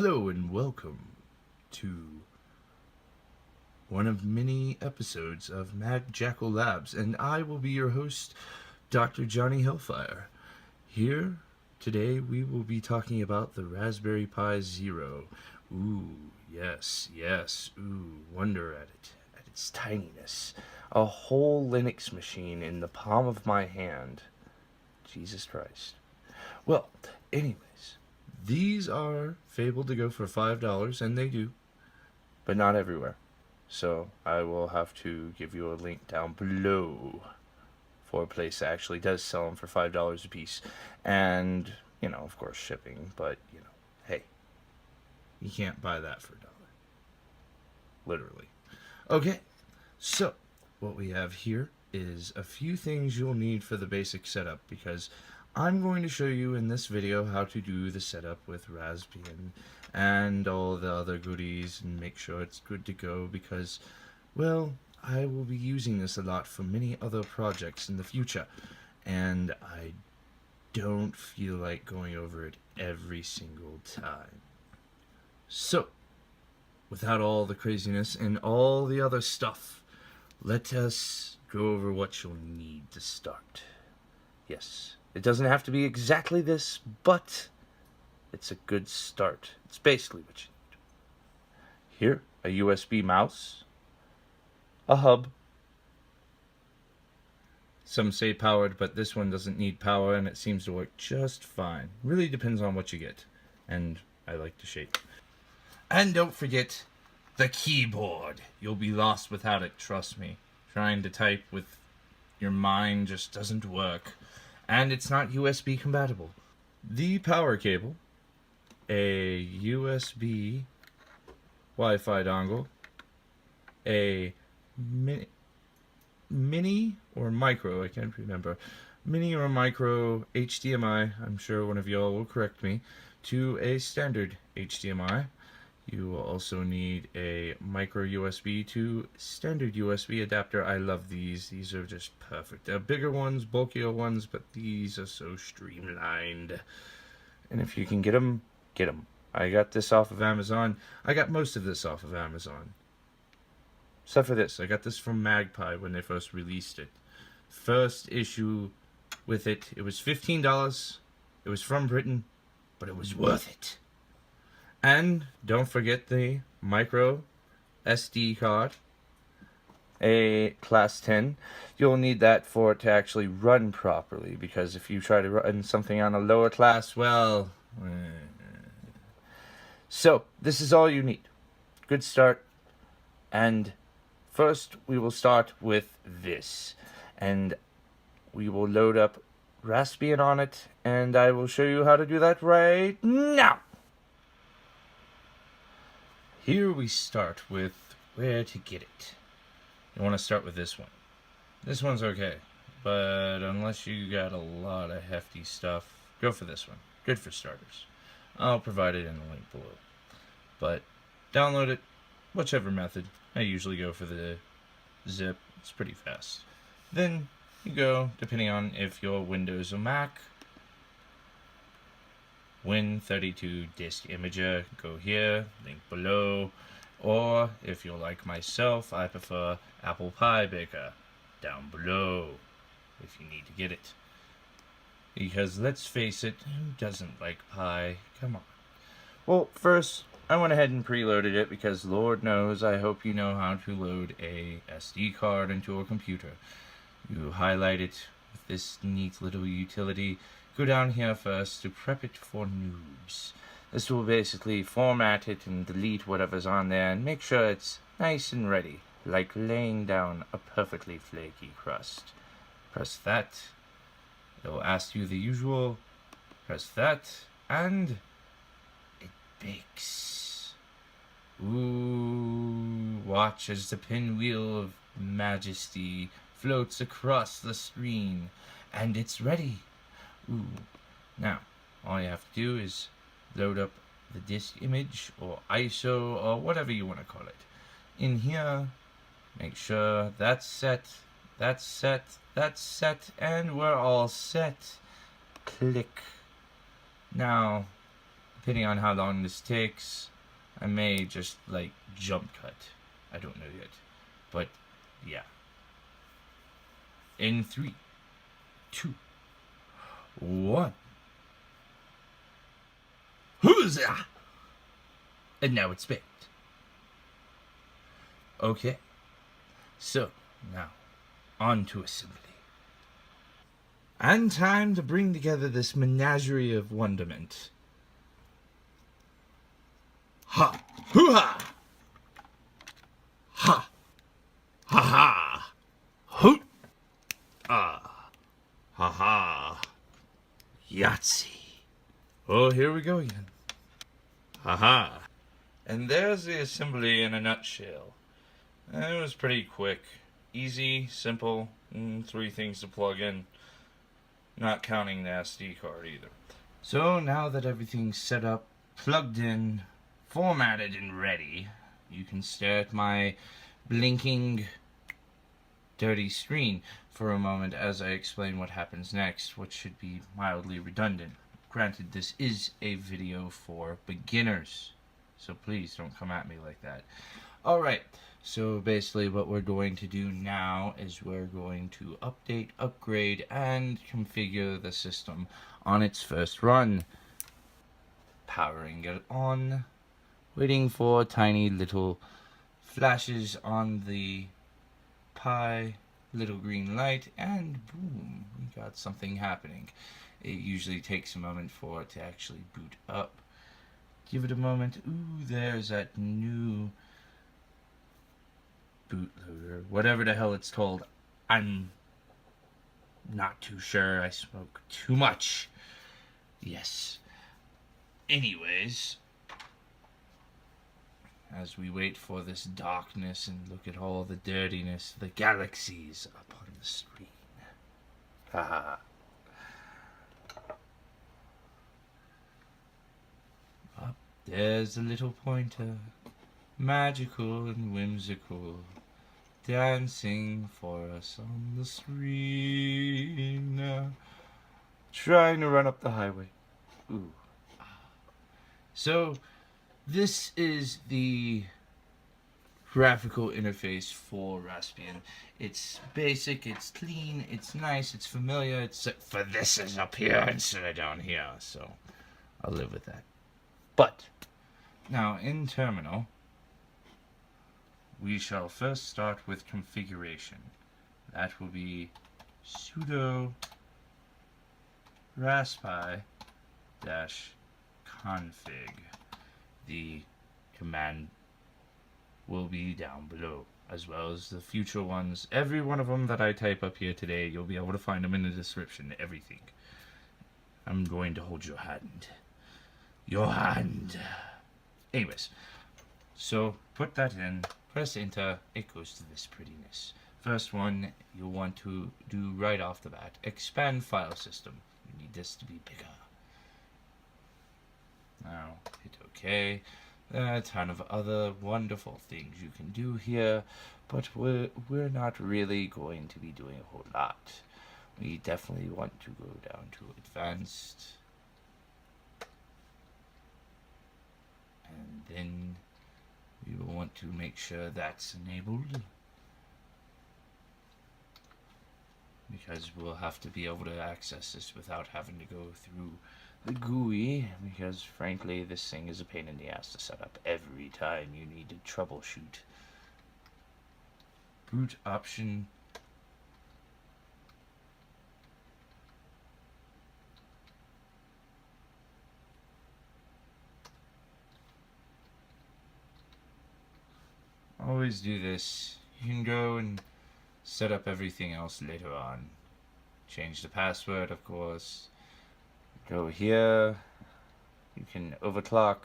Hello and welcome to one of many episodes of Mad Jackal Labs, and I will be your host, Dr. Johnny Hellfire. Here today we will be talking about the Raspberry Pi Zero. Ooh, yes, ooh, wonder at its tininess. A whole Linux machine in the palm of my hand. Jesus Christ. Well, anyways, these are fabled to go for $5, and they do, but not everywhere. So I will have to give you a link down below for a place that actually does sell them for $5 a piece. And, of course, shipping, but, hey, you can't buy that for $1. Literally. Okay, so what we have here is a few things you'll need for the basic setup, because I'm going to show you in this video how to do the setup with Raspain and all the other goodies and make sure it's good to go, because, well, I will be using this a lot for many other projects in the future, and I don't feel like going over it every single time. So, without all the craziness and all the other stuff, let us go over what you'll need to start. Yes, it doesn't have to be exactly this, but it's a good start. It's basically what you need. Here, a USB mouse, a hub. Some say powered, but this one doesn't need power, and it seems to work just fine. Really depends on what you get, and I like to shape. And don't forget the keyboard. You'll be lost without it, trust me. Trying to type with your mind just doesn't work. And it's not USB compatible. The power cable, a USB Wi-Fi dongle, a mini or micro, I can't remember, mini or micro HDMI, I'm sure one of y'all will correct me, to a standard HDMI. You will also need a micro USB to standard USB adapter. I love these. These are just perfect. They're bigger ones, bulkier ones, but these are so streamlined. And if you can get them, get them. I got this off of Amazon. I got most of this off of Amazon. Except for this. I got this from Magpie when they first released it. First issue with it. It was $15. It was from Britain, but it was worth it. And don't forget the micro SD card, a class 10. You'll need that for it to actually run properly, because if you try to run something on a lower class, well... So, this is all you need. Good start. And first, we will start with this. And we will load up Raspain on it, and I will show you how to do that right now. Here we start with where to get it. You want to start with this one. This one's okay, but unless you got a lot of hefty stuff, go for this one. Good for starters. I'll provide it in the link below. But download it, whichever method. I usually go for the zip. It's pretty fast. Then you go, depending on if you're Windows or Mac, Win32 disk imager, go here, link below. Or if you're like myself, I prefer Apple Pi Baker, down below, if you need to get it. Because let's face it, who doesn't like Pi? Come on. Well, first, I went ahead and preloaded it because Lord knows I hope you know how to load a SD card into a computer. You highlight it with this neat little utility. Go down here first to prep it for noobs. This will basically format it and delete whatever's on there and make sure it's nice and ready, like laying down a perfectly flaky crust. Press that. It will ask you the usual. Press that, and it bakes. Ooh, watch as the pinwheel of majesty floats across the screen, and it's ready. Ooh. Now, all you have to do is load up the disk image or ISO or whatever you want to call it. In here, make sure that's set, that's set, that's set, and we're all set. Click. Now, Depending on how long this takes, I may just like jump cut. I don't know yet. But yeah. In 3, 2, 1. Huzzah! And now it's baked. Okay. So, now, on to assembly. And time to bring together this menagerie of wonderment. Ha! Hoo-ha! Ha! Ha-ha! Hoot! Ah! Ha-ha! Yahtzee! Oh, here we go again. Ha-ha! And there's the assembly in a nutshell. It was pretty quick. Easy, simple, 3 things to plug in. Not counting the SD card either. So now that everything's set up, plugged in, formatted and ready, you can stare at my blinking dirty screen for a moment as I explain what happens next, which should be mildly redundant. Granted, this is a video for beginners, so please don't come at me like that. Alright, so basically what we're going to do now is we're going to update, upgrade, and configure the system on its first run. Powering it on, waiting for tiny little flashes on the Pi little green light, and boom, we got something happening. It usually takes a moment for it to actually boot up. Give it a moment. Ooh, there's that new bootloader, whatever the hell it's called. I'm not too sure. I smoke too much. Yes. Anyways, as we wait for this darkness and look at all the dirtiness, the galaxies up on the screen. Haha. Up there's a little pointer, magical and whimsical, dancing for us on the screen, trying to run up the highway. Ooh. So, this is the graphical interface for Raspain. It's basic, it's clean, it's nice, it's familiar, except for this is up here instead of down here, so I'll live with that. But, now in terminal, we shall first start with configuration. That will be sudo raspi-config. The command will be down below, as well as the future ones. Every one of them that I type up here today, you'll be able to find them in the description, everything. I'm going to hold your hand. Your hand. Anyways, so put that in, press enter, it goes to this prettiness. First one you'll want to do right off the bat, expand file system. You need this to be bigger. Now hit OK. There are a ton of other wonderful things you can do here, but we're not really going to be doing a whole lot. We definitely want to go down to advanced, and then we will want to make sure that's enabled, because we'll have to be able to access this without having to go through the GUI, because frankly this thing is a pain in the ass to set up every time you need to troubleshoot. Boot option. Always do this. You can go and set up everything else later on. Change the password, of course. Go here. You can overclock.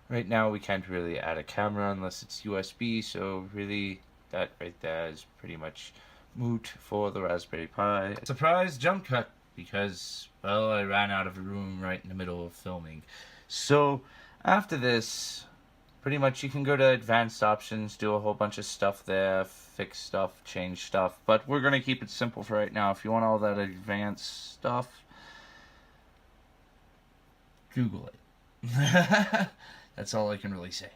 Right now we can't really add a camera unless it's USB, so really that right there is pretty much moot for the Raspberry Pi. Surprise jump cut, because, well, I ran out of room right in the middle of filming. So after this, pretty much you can go to advanced options, do a whole bunch of stuff there, fix stuff, change stuff, but we're going to keep it simple for right now. If you want all that advanced stuff, Google it. That's all I can really say.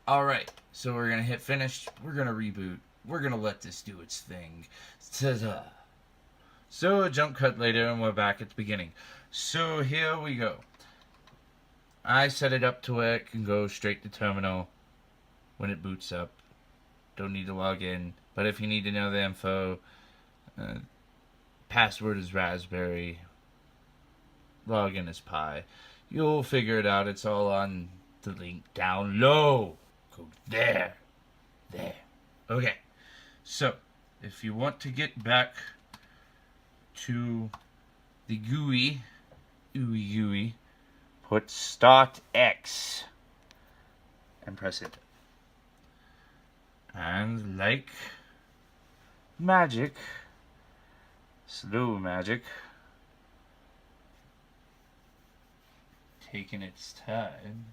Alright, so we're going to hit finish. We're going to reboot. We're going to let this do its thing. Ta-da! So a jump cut later and we're back at the beginning. So here we go. I set it up to where it can go straight to terminal when it boots up. Don't need to log in. But if you need to know the info, password is Raspberry, login is Pi. You'll figure it out. It's all on the link down low. Go there. There. Okay. So, if you want to get back to the GUI, put start X and press it. And like magic, slow magic, taking its time,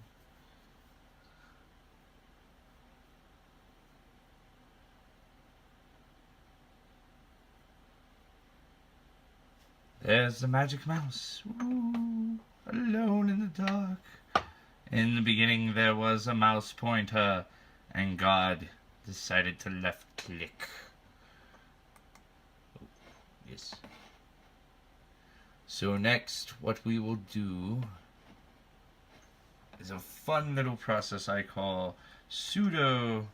there's the magic mouse. Ooh, alone in the dark. In the beginning there was a mouse pointer, and God decided to left click. Oh, yes. So next, what we will do is a fun little process I call sudo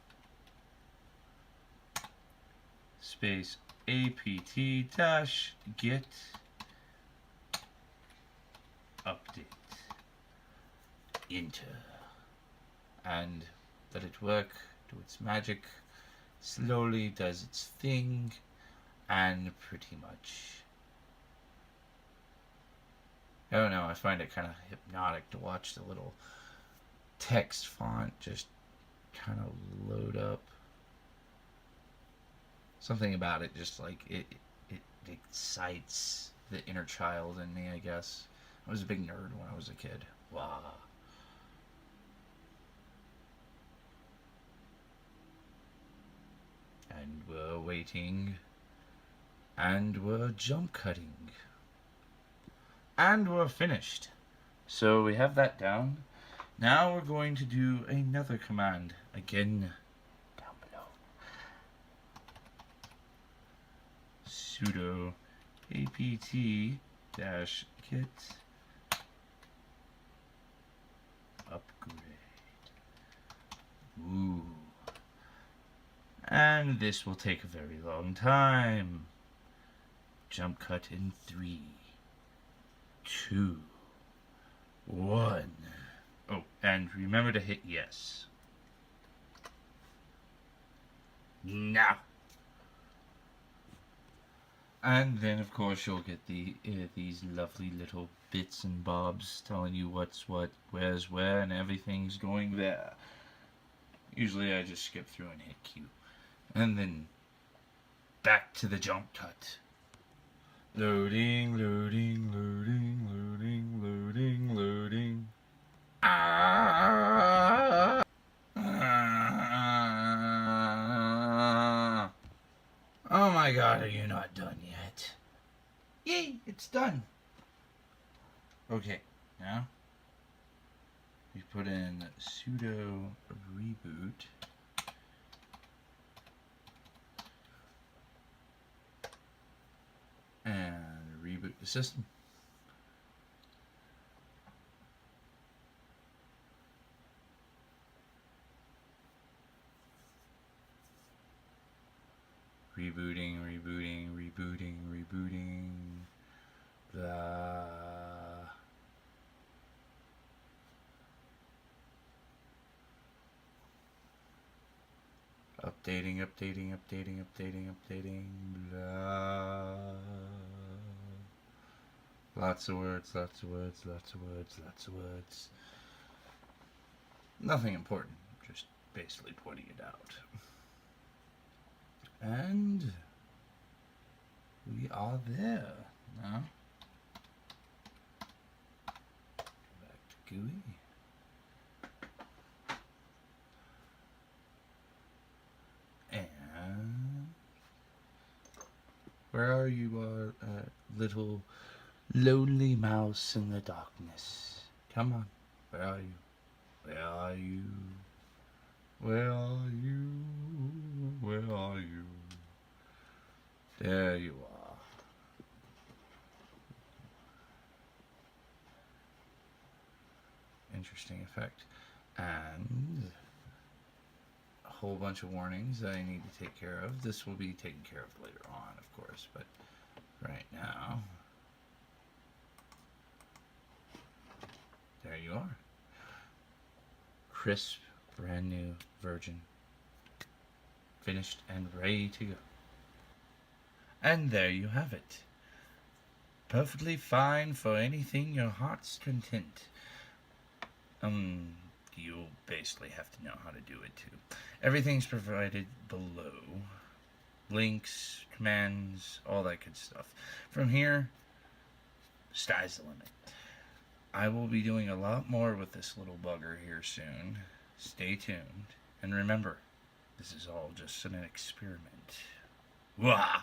space apt-get update. Enter. And let it work, do its magic, slowly does its thing, and pretty much, I don't know, I find it kind of hypnotic to watch the little text font just kind of load up. Something about it just like it excites the inner child in me, I guess. I was a big nerd when I was a kid. Wow. And we're waiting, and we're jump cutting, and we're finished. So we have that down. Now we're going to do another command, again down below. Sudo apt-get upgrade. Ooh. And this will take a very long time. Jump cut in 3, 2, 1. Oh, and remember to hit yes. Now. And then, of course, you'll get these lovely little bits and bobs telling you what's what, where's where, and everything's going there. Usually I just skip through and hit Q. And then back to the jump cut. Loading, loading, loading, loading, loading, loading. Ah! Ah! Oh my God, are you not done yet? Yay, it's done. Okay, now we put in sudo reboot. And reboot the system. Rebooting, rebooting, rebooting, rebooting. Blah. Updating, updating, updating, updating, updating. Blah. Lots of words, lots of words, lots of words, lots of words. Nothing important, just basically pointing it out. And we are there now. Back to GUI. And where are you, little lonely mouse in the darkness? Come on. Where are you? Where are you? Where are you? Where are you? There you are. Interesting effect. And a whole bunch of warnings that I need to take care of. This will be taken care of later on, of course, but right now, there you are. Crisp, brand new, virgin, finished and ready to go. And there you have it. Perfectly fine for anything your heart's content. You'll basically have to know how to do it too. Everything's provided below. Links, commands, all that good stuff. From here, sky's the limit. I will be doing a lot more with this little bugger here soon. Stay tuned. And remember, this is all just an experiment. Wah!